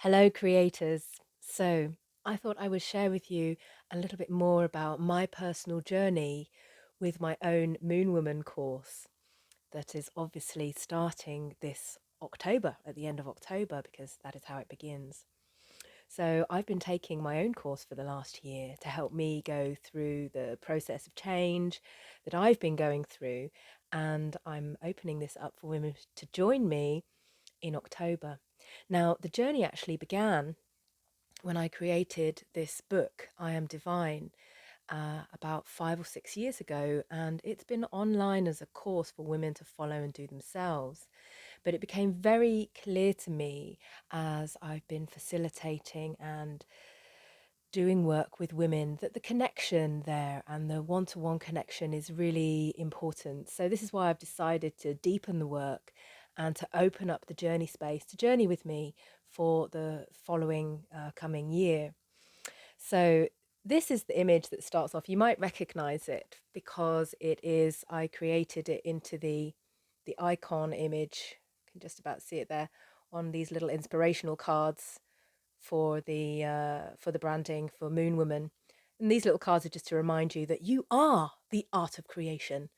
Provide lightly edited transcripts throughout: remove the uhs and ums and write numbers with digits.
Hello, creators. I thought I would share with you a little bit more about my personal journey with my own Moon Woman course that is obviously starting this October, at the end of October, because that is how it begins. So, I've been taking my own course for the last year to help me go through the process of change that I've been going through, and I'm opening this up for women to join me in October. Now, the journey actually began when I created this book, I Am Divine, about 5 or 6 years ago, and it's been online as a course for women to follow and do themselves. But it became very clear to me as I've been facilitating and doing work with women that the connection there and the one to one connection is really important. So, this is why I've decided to deepen the work and to open up the journey space to journey with me for the following coming year. So, this is the image that starts off. You might recognize it because I created it into the icon image. You can just about see it there on these little inspirational cards for the branding for Moon Woman. And these little cards are just to remind you that you are the art of creation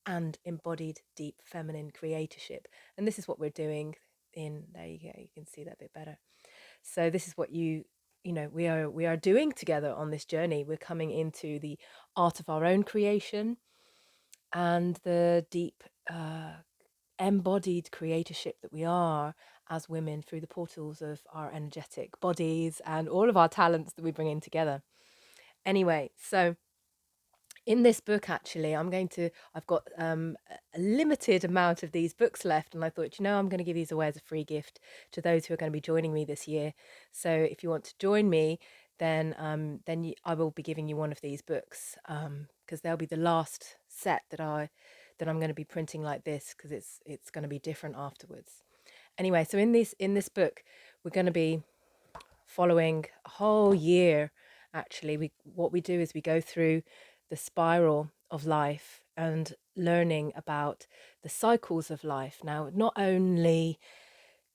and embodied deep feminine creatorship. And this is what we're doing in there you go, you can see that a bit better. So this is what we are doing together on this journey. We're coming into the art of our own creation and the deep embodied creatorship that we are as women through the portals of our energetic bodies and all of our talents that we bring in together. Anyway, so in this book, actually, I've got a limited amount of these books left, and I thought, I'm going to give these away as a free gift to those who are going to be joining me this year. So if you want to join me, then I will be giving you one of these books because they'll be the last set that I'm going to be printing like this because it's going to be different afterwards. Anyway, so in this book, we're going to be following a whole year. Actually, what we do is we go through the spiral of life and learning about the cycles of life. Now, not only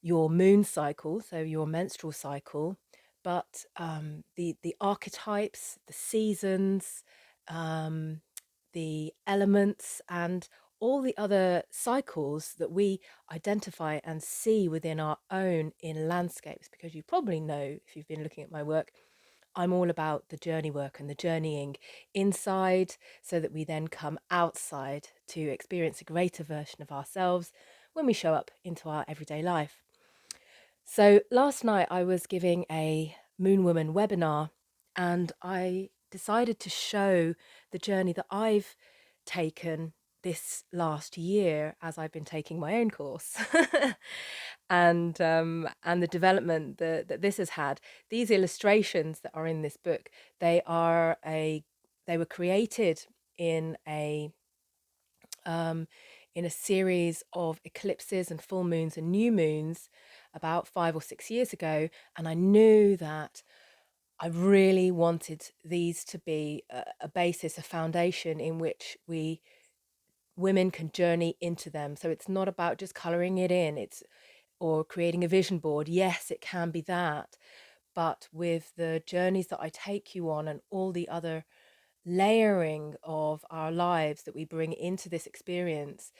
your moon cycle, so your menstrual cycle, but the archetypes, the seasons, um, the elements, and all the other cycles that we identify and see within our own in landscapes. Because you probably know, if you've been looking at my work, I'm all about the journey work and the journeying inside so that we then come outside to experience a greater version of ourselves when we show up into our everyday life. So last night I was giving a Moon Woman webinar and I decided to show the journey that I've taken this last year as I've been taking my own course and the development that this has had. These illustrations that are in this book, they were created in a um, in a series of eclipses and full moons and new moons about 5 or 6 years ago. And I knew that I really wanted these to be a basis, a foundation in which women can journey into them. So it's not about just coloring it in, or creating a vision board. Yes, it can be that. But with the journeys that I take you on and all the other layering of our lives that we bring into this experience,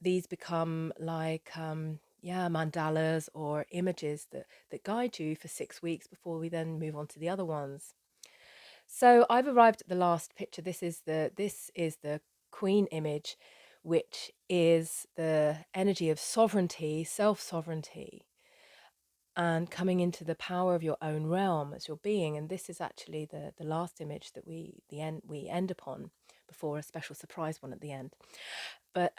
these become like mandalas or images that guide you for 6 weeks before we then move on to the other ones. So I've arrived at the last picture. This is the queen image, which is the energy of sovereignty, self-sovereignty, and coming into the power of your own realm as your being. And this is actually the last image that we end upon before a special surprise one at the end. But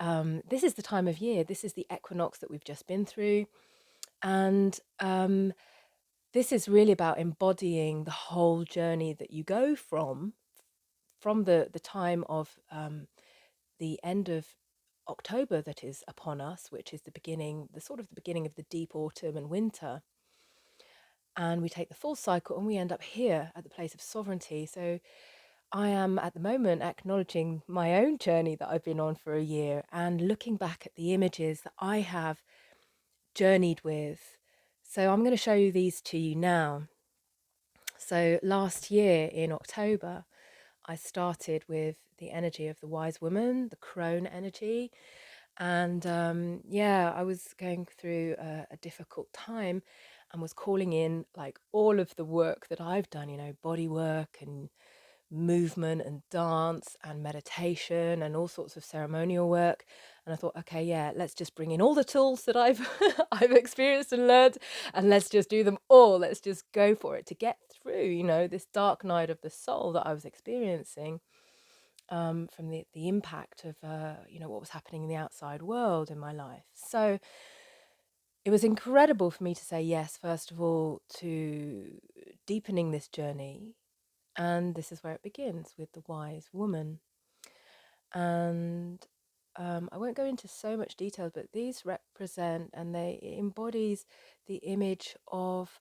this is the time of year. This is the equinox that we've just been through, and this is really about embodying the whole journey that you go from the time of the end of October that is upon us, which is the beginning of the deep autumn and winter. And we take the full cycle and we end up here at the place of sovereignty. So I am at the moment acknowledging my own journey that I've been on for a year and looking back at the images that I have journeyed with So I'm going to show you these to you now. So last year in October, I started with the energy of the wise woman, the crone energy. And yeah, I was going through a difficult time and was calling in like all of the work that I've done, body work and movement and dance and meditation and all sorts of ceremonial work. And I thought, okay, yeah, let's just bring in all the tools that I've I've experienced and learned, and let's just do them all. Let's just go for it to get through, this dark night of the soul that I was experiencing, from the impact of what was happening in the outside world in my life. So it was incredible for me to say yes, first of all, to deepening this journey. And this is where it begins with the wise woman. And I won't go into so much detail, but these represent, and it embodies the image of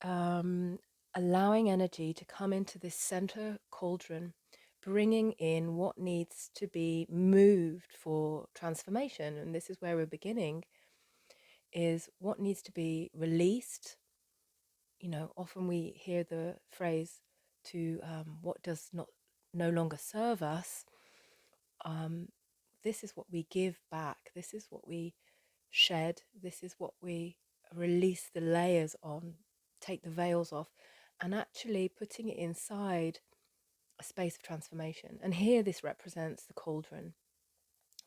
allowing energy to come into this center cauldron, bringing in what needs to be moved for transformation. And this is where we're beginning, is what needs to be released. Often we hear the phrase to what does not no longer serve us. This is what we give back. This is what we shed. This is what we release the layers on, take the veils off, and actually putting it inside a space of transformation. And here this represents the cauldron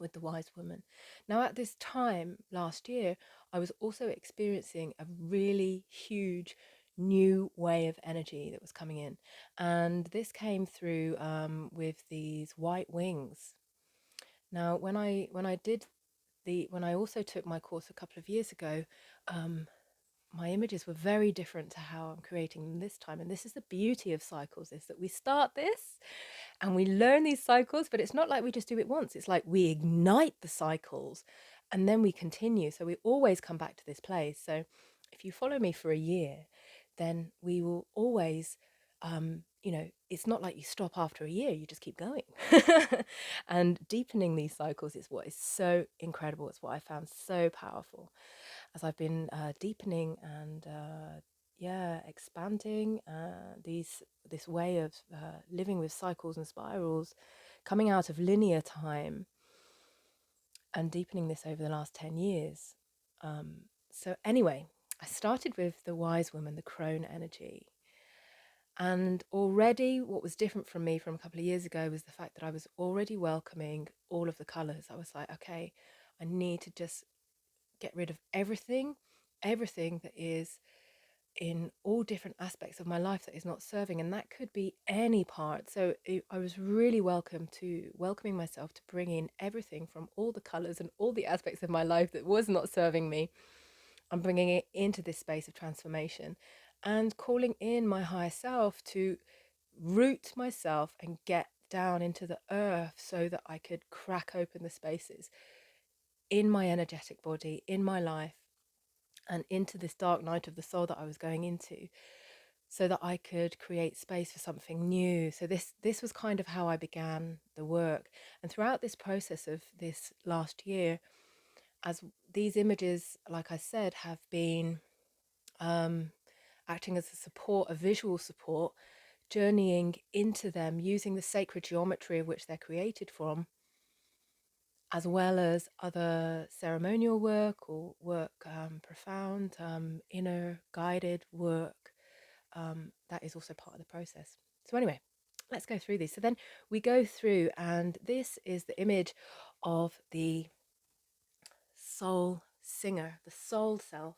with the wise woman. Now, at this time last year, I was also experiencing a really huge new wave of energy that was coming in. And this came through with these white wings. Now, when I also took my course a couple of years ago, my images were very different to how I'm creating them this time. And this is the beauty of cycles, is that we start this and we learn these cycles, but it's not like we just do it once. It's like we ignite the cycles and then we continue. So we always come back to this place. So if you follow me for a year, then we will always, it's not like you stop after a year, you just keep going. And deepening these cycles is what is so incredible. It's what I found so powerful as I've been deepening and expanding this way of living with cycles and spirals, coming out of linear time and deepening this over the last 10 years. So anyway, I started with the wise woman, the crone energy. And already what was different from me from a couple of years ago was the fact that I was already welcoming all of the colors. I was like, okay, I need to just get rid of everything that is in all different aspects of my life that is not serving, and that could be any part. So I was really welcoming myself to bring in everything from all the colors and all the aspects of my life that was not serving me. I'm bringing it into this space of transformation and calling in my higher self to root myself and get down into the earth so that I could crack open the spaces in my energetic body, in my life, and into this dark night of the soul that I was going into, so that I could create space for something new. So this was kind of how I began the work. And throughout this process of this last year, as these images, like I said, have been acting as a support, a visual support, journeying into them using the sacred geometry of which they're created from, as well as other ceremonial work or work, profound, inner guided work, that is also part of the process. So anyway, let's go through these. So then we go through, and this is the image of the soul singer, the soul self.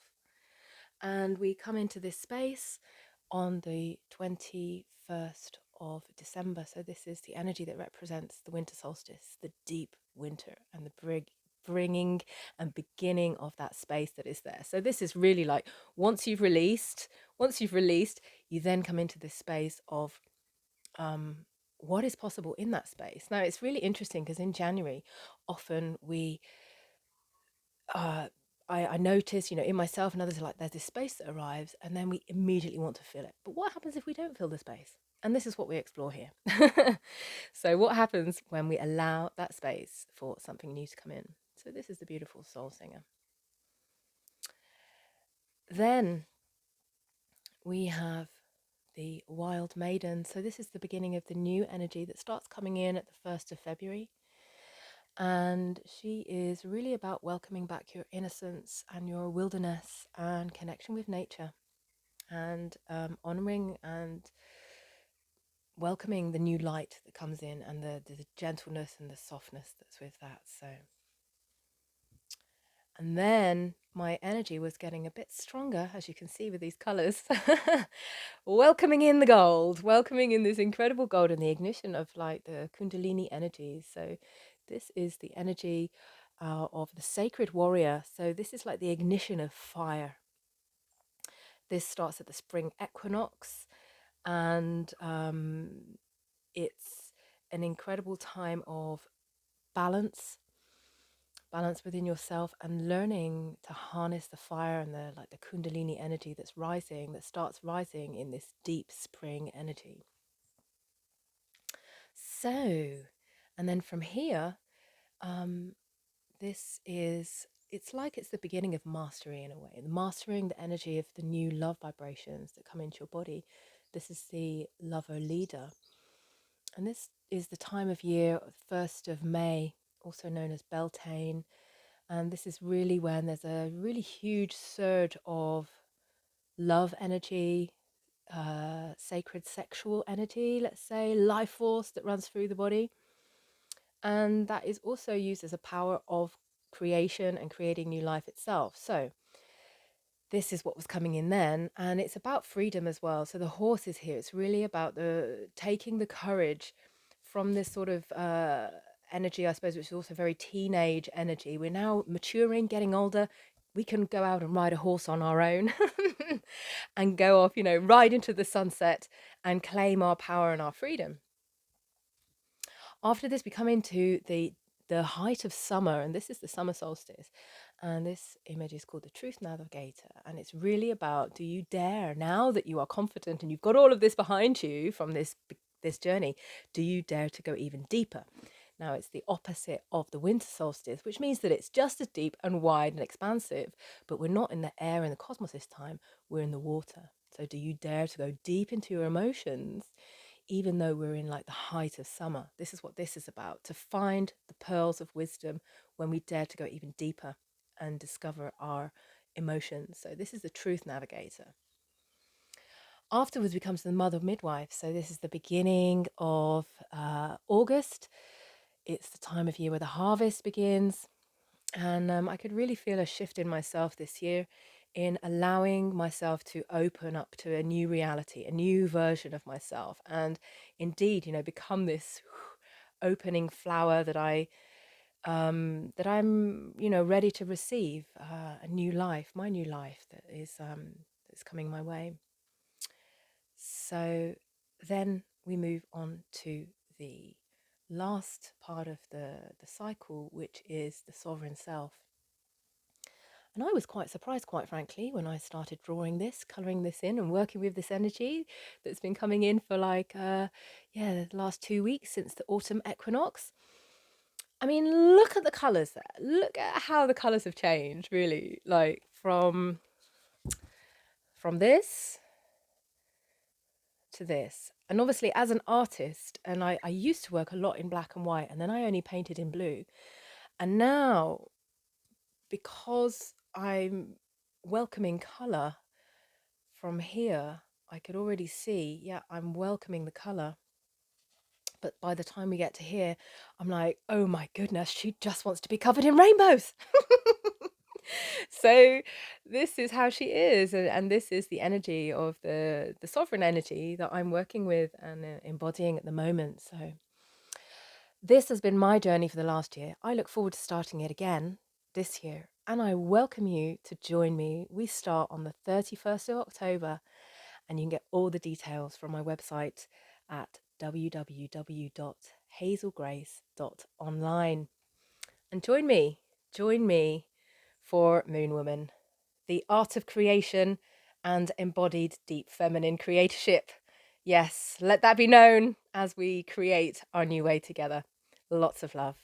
And we come into this space on the 21st of December. So this is the energy that represents the winter solstice, the deep winter, and the bringing and beginning of that space that is there. So this is really like once you've released, you then come into this space of what is possible in that space. Now it's really interesting because in January, often we I notice, in myself and others, are like, there's this space that arrives and then we immediately want to fill it. But what happens if we don't fill the space? And this is what we explore here. So what happens when we allow that space for something new to come in? So this is the beautiful soul singer. Then we have the Wild Maiden. So this is the beginning of the new energy that starts coming in at the 1st of February. And she is really about welcoming back your innocence and your wilderness and connection with nature, and honoring and welcoming the new light that comes in, and the gentleness and the softness that's with that. So, and then my energy was getting a bit stronger, as you can see with these colors. Welcoming in the gold, welcoming in this incredible gold and the ignition of like the Kundalini energies. So this is the energy of the sacred warrior. So this is like the ignition of fire. This starts at the spring equinox, and it's an incredible time of balance within yourself, and learning to harness the fire and the like the Kundalini energy that starts rising in this deep spring energy. So, and then from here, it's like it's the beginning of mastery in a way, mastering the energy of the new love vibrations that come into your body. This is the lover leader. And this is the time of year, 1st of May, also known as Beltane. And this is really when there's a really huge surge of love energy, sacred sexual energy, let's say, life force that runs through the body. And that is also used as a power of creation and creating new life itself. So this is what was coming in then, and it's about freedom as well. So the horse is here. It's really about the taking the courage from this sort of energy, I suppose, which is also very teenage energy. We're now maturing, getting older. We can go out and ride a horse on our own and go off, ride into the sunset and claim our power and our freedom. After this, we come into the height of summer, and this is the summer solstice. And this image is called the Truth Navigator. And it's really about, do you dare, now that you are confident and you've got all of this behind you from this journey, do you dare to go even deeper? Now, it's the opposite of the winter solstice, which means that it's just as deep and wide and expansive, but we're not in the air and the cosmos this time, we're in the water. So do you dare to go deep into your emotions, even though we're in like the height of summer? This is what this is about, to find the pearls of wisdom when we dare to go even deeper and discover our emotions. So this is the Truth Navigator. Afterwards, we come to the Mother Midwife. So this is the beginning of August. It's the time of year where the harvest begins. And I could really feel a shift in myself this year, in allowing myself to open up to a new reality, a new version of myself, and indeed, become this opening flower that I'm, ready to receive a new life, my new life that is that's coming my way. So then we move on to the last part of the cycle, which is the sovereign self. And I was quite surprised, quite frankly, when I started drawing this, colouring this in, and working with this energy that's been coming in for the last 2 weeks since the autumn equinox. I mean, look at the colours there. Look at how the colours have changed, really. Like from this to this. And obviously, as an artist, and I used to work a lot in black and white, and then I only painted in blue. And now, because I'm welcoming colour from here, I could already see, I'm welcoming the colour. But by the time we get to here, I'm like, oh my goodness, she just wants to be covered in rainbows. So this is how she is, and this is the energy of the sovereign energy that I'm working with and embodying at the moment. So this has been my journey for the last year. I look forward to starting it again this year, and I welcome you to join me. We start on the 31st of October, and you can get all the details from my website at www.hazelgrace.online. And join me for Moon Woman, the art of creation and embodied deep feminine creatorship. Yes, let that be known as we create our new way together. Lots of love.